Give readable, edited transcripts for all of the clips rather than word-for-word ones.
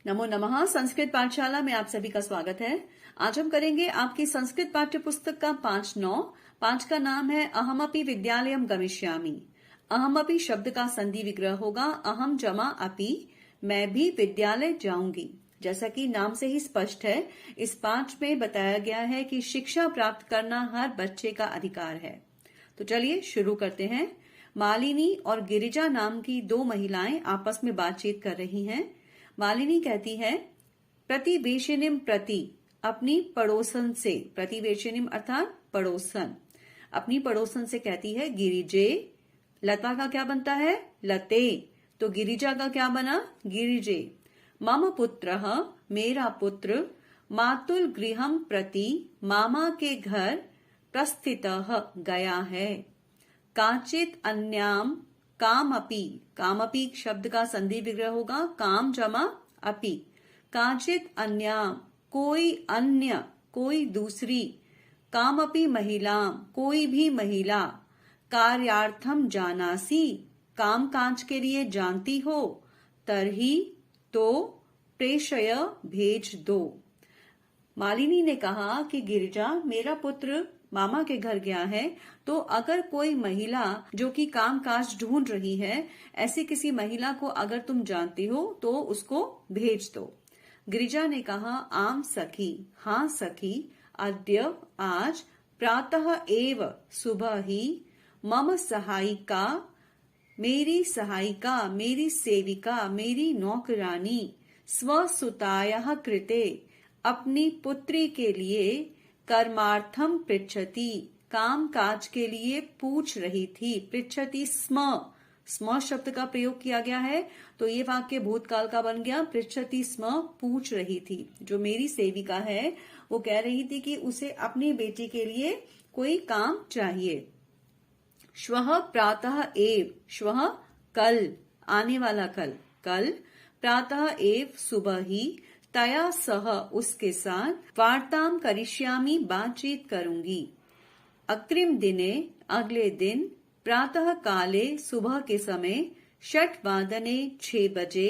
नमो नमः। संस्कृत पाठशाला में आप सभी का स्वागत है। आज हम करेंगे आपकी संस्कृत पाठ्य पुस्तक का 5 का नाम है अहमपि विद्यालयम गमिष्यामि। अहमपि शब्द का संधि विग्रह होगा अहम जमा अपि, मैं भी विद्यालय जाऊंगी। जैसा कि नाम से ही स्पष्ट है, इस पाठ में बताया गया है कि शिक्षा प्राप्त करना हर बच्चे का अधिकार है। तो चलिए शुरू करते हैं। मालिनी और गिरिजा नाम की दो महिलाएं आपस में बातचीत कर रही हैं। मालिनी कहती है प्रतिवेशिनिम प्रति, अपनी पड़ोसन से, प्रतिवेशिनिम अर्थात पड़ोसन, अपनी पड़ोसन से कहती है गिरिजे। लता का क्या बनता है? लते। तो गिरिजा का क्या बना? गिरिजे। मम पुत्रः, मेरा पुत्र, मातुल गृहम प्रति, मामा के घर, प्रस्थितः, गया है। काचित अन्याम कामपि, कामपि शब्द का संधि विग्रह होगा काम जमा अपि। काचित अन्याम, कोई अन्य, कोई दूसरी, कामपि महिलाम, कोई भी महिला, कार्यार्थम जानासी, काम काज के लिए जानती हो, तरही, तो, प्रेषय, भेज दो। मालिनी ने कहा कि गिरिजा, मेरा पुत्र मामा के घर गया है, तो अगर कोई महिला जो कि काम काज ढूंढ रही है, ऐसी किसी महिला को अगर तुम जानती हो तो उसको भेज दो। गिरिजा ने कहा आम सखी, हाँ सखी, अद्य, आज, प्रातः एव, सुबह ही, मम सहायिका, मेरी सहायिका, मेरी सेविका, मेरी नौकरानी, स्वसुतायाः कृते, अपनी पुत्री के लिए, कर्मार्थम पृच्छति, काम काज के लिए पूछ रही थी। पृच्छति स्म, स्म शब्द का प्रयोग किया गया है, तो ये वाक्य भूतकाल का बन गया। पृच्छति स्म, पूछ रही थी। जो मेरी सेविका है वो कह रही थी कि उसे अपनी बेटी के लिए कोई काम चाहिए। श्वः प्रातः एव, श्वः कल, आने वाला कल, कल, प्रातः एव, सुबह ही, तया सह, उसके साथ, वार्ताम करिष्यामि, बातचीत करूंगी। अग्रिम दिने, अगले दिन, प्रातः काले, सुबह के समय, षट वादने, 6 बजे,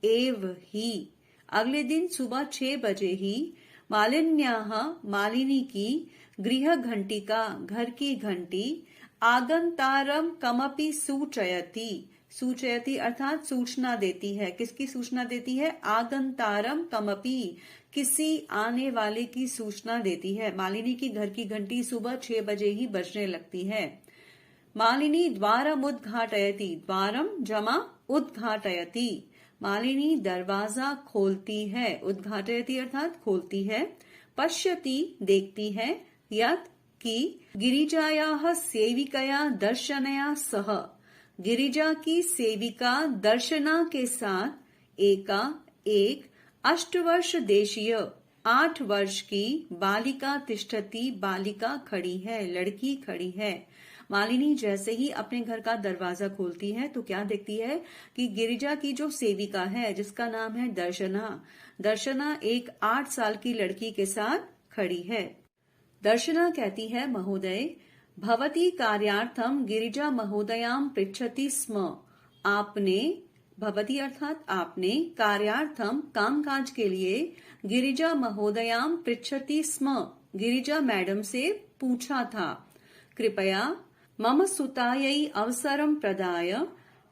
एव ही, अगले दिन सुबह 6 बजे ही, मालिन्याः, मालिनी की, गृह घंटिका, घर की घंटी, आगंतारम कमपि सूचयति, सूचयति अर्थात सूचना देती है। किसकी सूचना देती है? आगंतारम कमपि, किसी आने वाले की सूचना देती है। मालिनी की घर की घंटी सुबह 6 बजे ही बजने लगती है। मालिनी द्वारम उद्घाटयति, द्वारम जमा उद्घाटयति, मालिनी दरवाजा खोलती है। उद्घाटयति अर्थात खोलती है। पश्यति, देखती है। यत्, की, गिरिजायाः सेविकया दर्शनया सह, गिरिजा की सेविका दर्शना के साथ, एका, एक, 8 वर्ष देशीय, 8 वर्ष की, बालिका तिष्ठति, बालिका खड़ी है, लड़की खड़ी है। मालिनी जैसे ही अपने घर का दरवाजा खोलती है तो क्या देखती है कि गिरिजा की जो सेविका है, जिसका नाम है दर्शना, दर्शना एक 8 साल की लड़की के साथ खड़ी है। दर्शना कहती है महोदय, भवती कार्यार्थम गिरिजा महोदयाम पृच्छति स्म, आपने, भवती अर्थात आपने, कार्यार्थम कामकाज के लिए, गिरिजा महोदयाम पृच्छति स्म, गिरिजा मैडम से पूछा था। कृपया मम सुतायै अवसरम प्रदाय,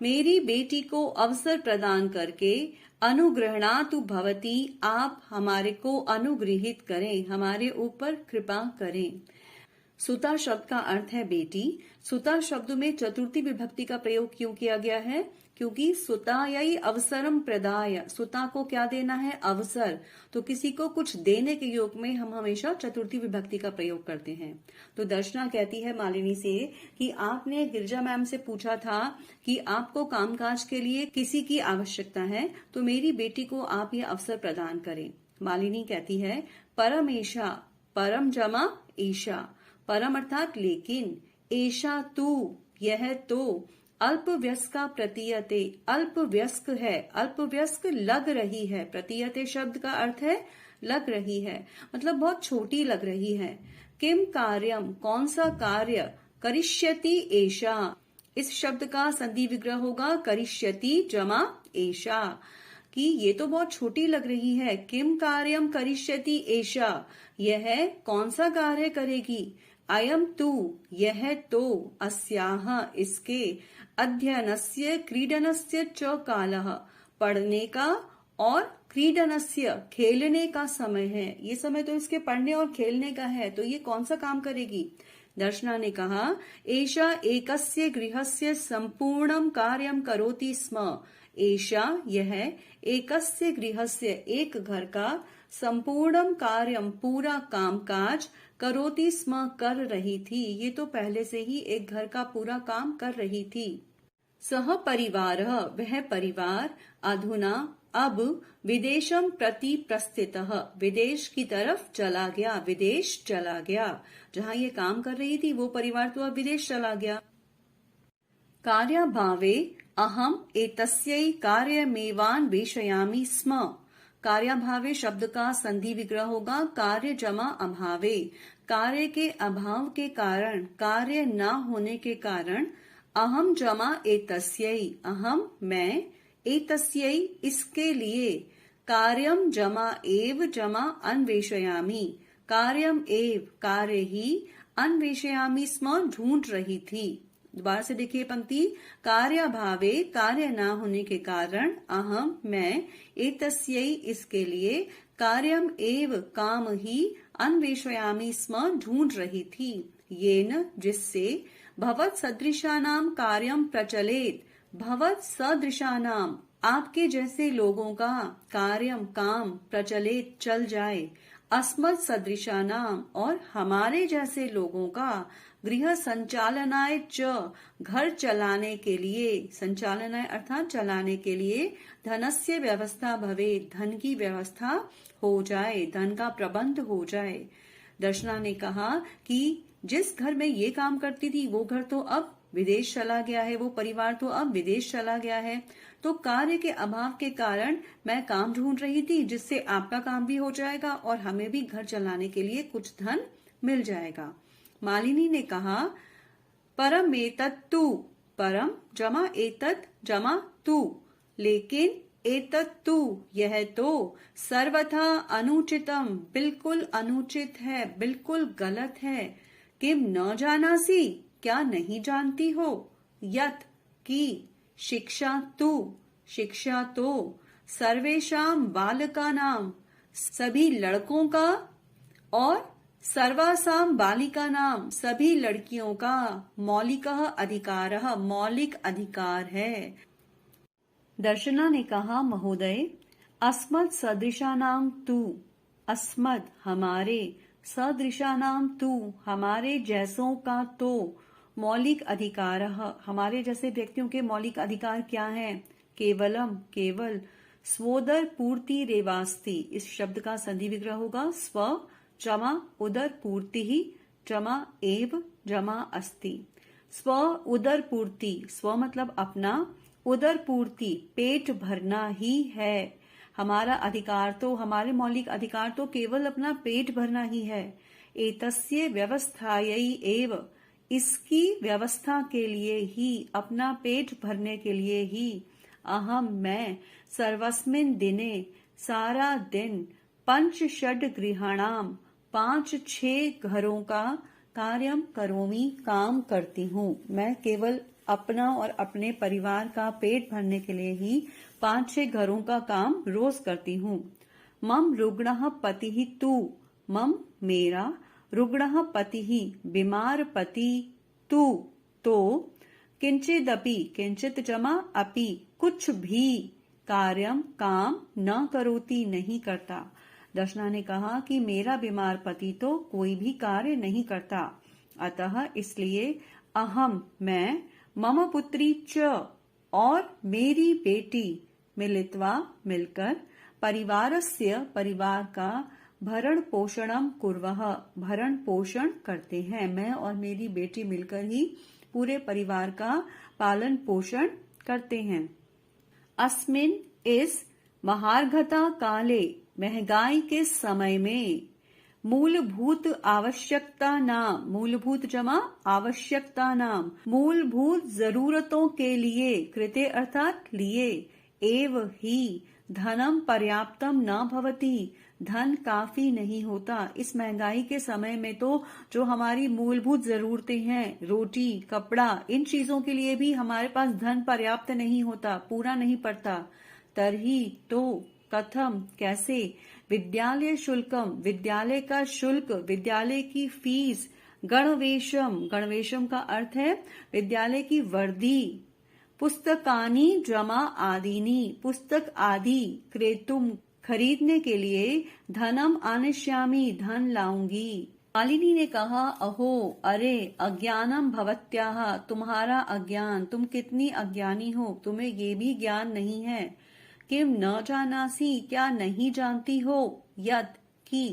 मेरी बेटी को अवसर प्रदान करके, अनुग्रहणातु भवती, आप हमारे को अनुग्रहित करें, हमारे ऊपर कृपा करें। सुता शब्द का अर्थ है बेटी। सुता शब्द में चतुर्थी विभक्ति का प्रयोग क्यों किया गया है? क्योंकि सुतायै अवसरम प्रदाय, सुता को क्या देना है? अवसर। तो किसी को कुछ देने के योग में हम हमेशा चतुर्थी विभक्ति का प्रयोग करते हैं। तो दर्शना कहती है मालिनी से कि आपने गिरिजा मैम से पूछा था कि आपको कामकाज के लिए किसी की आवश्यकता है, तो मेरी बेटी को आप ये अवसर प्रदान करें। मालिनी कहती है परमेशा, परम जमा ईशा, परम अर्थात लेकिन, एशा तू, यह तो, अल्पवयस्का प्रतीयते, अल्पवयस्क है, अल्पवयस्क लग रही है। प्रतीयते शब्द का अर्थ है लग रही है, मतलब बहुत छोटी लग रही है। किम कार्यम, कौन सा कार्य, करिष्यति एशा, इस शब्द का संधि विग्रह होगा करिष्यति जमा एशा। कि ये तो बहुत छोटी लग रही है। किम कार्यम करिष्यति एषा, यह कौन सा कार्य करेगी। अयम तु, यह तो, अस्याह, इसके, अध्ययनस्य क्रीडनस्य च कालः, पढ़ने का और क्रीडनस्य, खेलने का समय है। ये समय तो इसके पढ़ने और खेलने का है, तो ये कौन सा काम करेगी। दर्शना ने कहा, एषा एकस्य गृहस्य संपूर्णं कार्यं करोति स्म। एषा, यह, एकस्य गृहस्य, एक घर का, संपूर्णं कार्यं, पूरा कामकाज, करोति स्म, कर रही थी। ये तो पहले से ही एक घर का पूरा काम कर रही थी। सह परिवारः, वह परिवार, अधुना, अब, विदेशम प्रति प्रस्थितः, विदेश की तरफ चला गया, विदेश चला गया। जहां ये काम कर रही थी वो परिवार तो अब विदेश चला गया। कार्याभावे अहम एतस्यै कार्यमेवान्वेषयामि स्म। कार्याभावे शब्द का संधि विग्रह होगा कार्य जमा अभावे। कार्य के अभाव के कारण, कार्य न होने के कारण, अहम जमा एतस्यै, अहम मैं, एतस्यै इसके लिए, कार्यम जमा एव जमा अन्वेषयामि, कार्यम एव कार्य ही, अन्वेषयामि स्म ढूंढ रही थी। दोबारा से देखिए पंक्ति, कार्याभावे कार्य न होने के कारण, अहम मैं, एतस्यै इसके लिए, कार्यम एव काम ही, अन्वेषयामि स्म ढूंढ रही थी। येन जिससे, भवत् सदृशानाम कार्यम प्रचलेत, भवत् सदृशानाम आपके जैसे लोगों का, कार्यम काम, प्रचलित चल जाए, अस्मत् सदृशानाम और हमारे जैसे लोगों का, गृह संचालनाय च घर चलाने के लिए, संचालनाय अर्थात चलाने के लिए, धनस्य व्यवस्था भवे धन की व्यवस्था हो जाए, धन का प्रबंध हो जाए। दर्शना ने कहा कि जिस घर में ये काम करती थी वो घर तो अब विदेश चला गया है, वो परिवार तो अब विदेश चला गया है, तो कार्य के अभाव के कारण मैं काम ढूंढ रही थी जिससे आपका काम भी हो जाएगा और हमें भी घर चलाने के लिए कुछ धन मिल जाएगा। मालिनी ने कहा, परम एतत्तु, परम जमा एतत् जमा तु, लेकिन एतत्तु यह तो, सर्वथा अनुचितम बिल्कुल अनुचित है, बिल्कुल गलत है। किम न जानासी, क्या नहीं जानती हो, यत की, शिक्षा तु, शिक्षा तो, सर्वेशाम बालकानाम सभी लड़कों का, और सर्वासाम बालिका नाम सभी लड़कियों का, मौलिकः अधिकारः मौलिक अधिकार है। दर्शना ने कहा, महोदय, अस्मत् सदृशानाम तु, अस्मत् हमारे, सदृशानाम तु हमारे जैसों का तो, मौलिक अधिकार हमारे जैसे व्यक्तियों के मौलिक अधिकार क्या हैं। केवलम केवल, स्वोदर पूर्ति रेवास्ति, इस शब्द का संधि विग्रह होगा स्व जमा उदर पूर्ति ही जमा एव जमा अस्ति। स्व उदर पूर्ति, स्व मतलब अपना, उदर पूर्ति पेट भरना ही है। हमारा अधिकार तो, हमारे मौलिक अधिकार तो केवल अपना पेट भरना ही है। एतस्य व्यवस्थायै एव, इसकी व्यवस्था के लिए ही, अपना पेट भरने के लिए ही, अहम मैं, सर्वस्मिन् दिने सारा दिन, पंच षड गृहाणाम 5-6 घरों का, कार्यम करोमि काम करती हूँ। मैं केवल अपना और अपने परिवार का पेट भरने के लिए ही 5-6 घरों का काम रोज करती हूँ। मम रुग्णः पतिः तु, मम मेरा, रुग्णः पतिः बीमार पति, तु तो, किंचिदपि किंचित जमा अपि कुछ भी, कार्यम काम न करोति नहीं करता। दर्शना ने कहा कि मेरा बीमार पति तो कोई भी कार्य नहीं करता, अतः इसलिए अहम मैं, मम पुत्री च और मेरी बेटी, मिलित्वा मिलकर, परिवारस्य परिवार का, भरण पोषणम कुर्वः भरण पोषण करते हैं। मैं और मेरी बेटी मिलकर ही पूरे परिवार का पालन पोषण करते हैं। अस्मिन इस महार्घता काले, महंगाई के समय में, मूलभूत आवश्यकता नाम, मूलभूत जमा आवश्यकता नाम, मूलभूत जरूरतों के लिए, कृते अर्थात लिए, एव ही धनम पर्याप्तम न भवति, धन काफी नहीं होता। इस महंगाई के समय में तो जो हमारी मूलभूत जरूरतें हैं, रोटी, कपड़ा, इन चीजों के लिए भी हमारे पास धन पर्याप्त नहीं होता, पूरा नहीं पड़ता। तरही तो कथम कैसे, विद्यालय शुल्कम विद्यालय का शुल्क, विद्यालय की फीस, गणवेशम गणवेशम का अर्थ है विद्यालय की वर्दी, पुस्तकानी जमा आदिनी पुस्तक आदि, क्रेतुम खरीदने के लिए, धनम आनश्यामी धन लाऊंगी। मालिनी ने कहा, अहो अरे, अज्ञानम भवत्याह तुम्हारा अज्ञान, तुम कितनी अज्ञानी हो, तुम्हें ये भी ज्ञान नहीं है। किम न जानासी क्या नहीं जानती हो, यत् की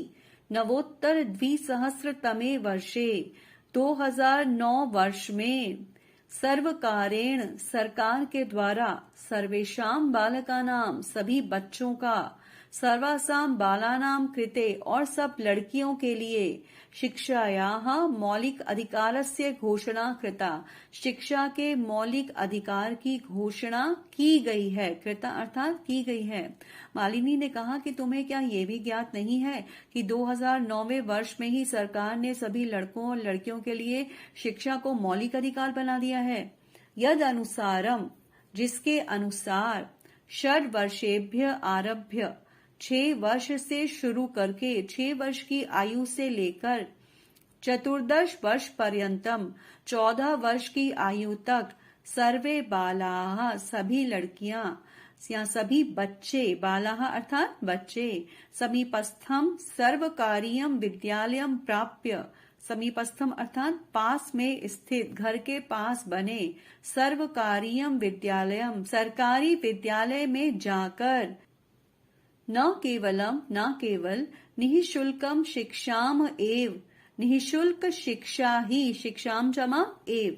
नवोत्तर द्विसहस्रतमे वर्षे 2009 वर्ष में सर्वकारेण सरकार के द्वारा, सर्वेशाम बालकानाम सभी बच्चों का, सर्वासाम बालानाम कृते और सब लड़कियों के लिए, शिक्षायाः मौलिक अधिकारस्य घोषणा कृता, शिक्षा के मौलिक अधिकार की घोषणा की गई है, कृता अर्थात की गई है। मालिनी ने कहा कि तुम्हें क्या ये भी ज्ञात नहीं है कि 2009वें वर्ष में ही सरकार ने सभी लड़कों और लड़कियों के लिए शिक्षा को मौलिक अधिकार बना दिया है। यद अनुसारम जिसके अनुसार, षड वर्षेभ्य आरभ्य 6 वर्ष से शुरू करके, 6 वर्ष की आयु से लेकर, चतुर्दश वर्ष पर्यंतम 14 वर्ष की आयु तक, सर्वे बालाः सभी लड़कियां या सभी बच्चे, बालाः अर्थात बच्चे, समीपस्थम सर्वकारीयम विद्यालयम प्राप्य, समीपस्थम अर्थात पास में स्थित, घर के पास बने, सर्वकारीयम विद्यालयम सरकारी विद्यालय में जाकर, न केवल निःशुल्कम शिक्षाम एव, निःशुल्क शिक्षा ही, शिक्षाम जमा एव,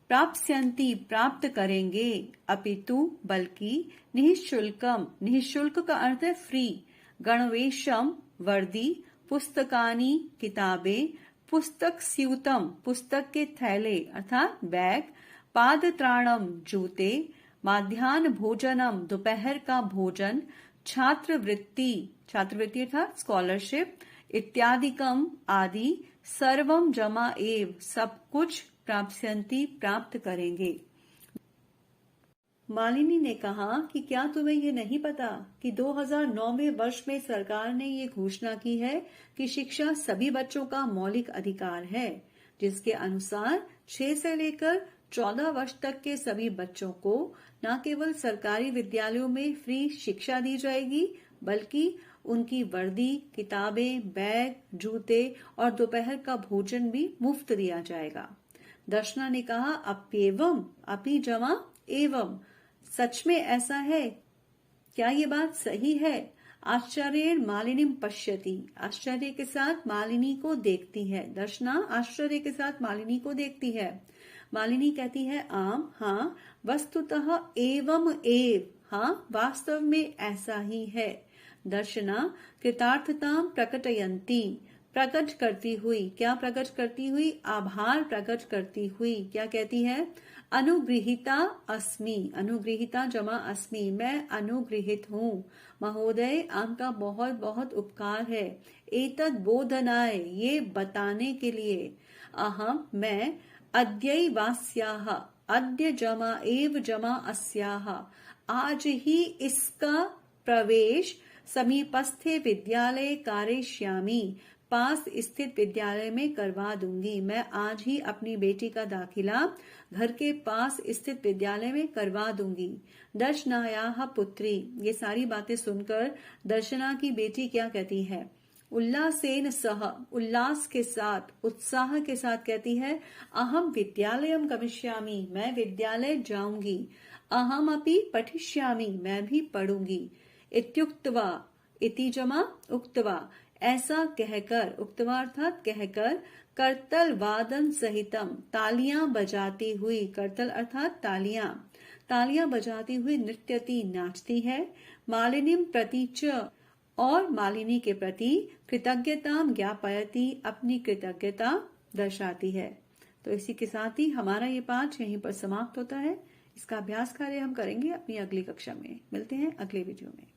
प्राप्स्यन्ति प्राप्त करेंगे, अपितु बल्कि, निःशुल्कम निःशुल्क का अर्थ है फ्री, गणवेशम वर्दी, पुस्तकानी किताबें, पुस्तक स्यूतम पुस्तक के थैले अर्थात बैग, पादत्राणम जूते, माध्याह्न भोजनम दोपहर का भोजन, छात्रवृत्ति अर्थात स्कॉलरशिप, इत्यादिकम आदि, सर्वम जमा एव सब कुछ, प्राप्स्यन्ति प्राप्त करेंगे। मालिनी ने कहा कि क्या तुम्हें ये नहीं पता कि 2009वें वर्ष में सरकार ने ये घोषणा की है कि शिक्षा सभी बच्चों का मौलिक अधिकार है, जिसके अनुसार 6 से लेकर 14 वर्ष तक के सभी बच्चों को न केवल सरकारी विद्यालयों में फ्री शिक्षा दी जाएगी, बल्कि उनकी वर्दी, किताबें, बैग, जूते और दोपहर का भोजन भी मुफ्त दिया जाएगा। दर्शना ने कहा, अप्येवम अपि जमा एवं, सच में ऐसा है क्या, ये बात सही है? आश्चर्य मालिनीम पश्यति, आश्चर्य के साथ मालिनी को देखती है। दर्शना आश्चर्य के साथ मालिनी को देखती है। मालिनी कहती है, आम हाँ, वस्तुतः एवं एव, हाँ वास्तव में ऐसा ही है। दर्शना कृतार्थताम प्रकटयन्ती, प्रकट करती हुई, क्या प्रकट करती हुई? आभार प्रकट करती हुई। क्या कहती है? अनुगृहीता अस्मि, अनुगृहीता जमा अस्मि, मैं अनुगृहित हूँ। महोदय आपका बहुत बहुत उपकार है। एतद बोधनाय, ये बताने के लिए। अहम मैं, अद्यैवास्याः, अद्य जमा एव जमा अस्याः, आज ही इसका प्रवेश समीपस्थे विद्यालय कारयिष्यामि, पास स्थित विद्यालय में करवा दूंगी। मैं आज ही अपनी बेटी का दाखिला घर के पास स्थित विद्यालय में करवा दूंगी। दर्शनायाः पुत्री, ये सारी बातें सुनकर दर्शना की बेटी क्या कहती है? उल्लासेन सह, उल्लास के साथ, उत्साह के साथ कहती है, अहम विद्यालयम गमिष्यामि, मैं विद्यालय जाऊंगी। अहम अपि पठिष्यामि, मैं भी पढ़ूंगी। इत्युक्त्वा, इति जमा उक्त्वा, ऐसा कहकर, उक्त्वा अर्थात कहकर, करतल वादन सहितम, तालियां बजाती हुई, करतल अर्थात तालियां, तालियां बजाती हुई नृत्यति, नाचती है। मालिनीम प्रति च, और मालिनी के प्रति, कृतज्ञताम ज्ञापयति, अपनी कृतज्ञता दर्शाती है। तो इसी के साथ ही हमारा ये पाठ यहीं पर समाप्त होता है। इसका अभ्यास कार्य हम करेंगे अपनी अगली कक्षा में। मिलते हैं अगले वीडियो में।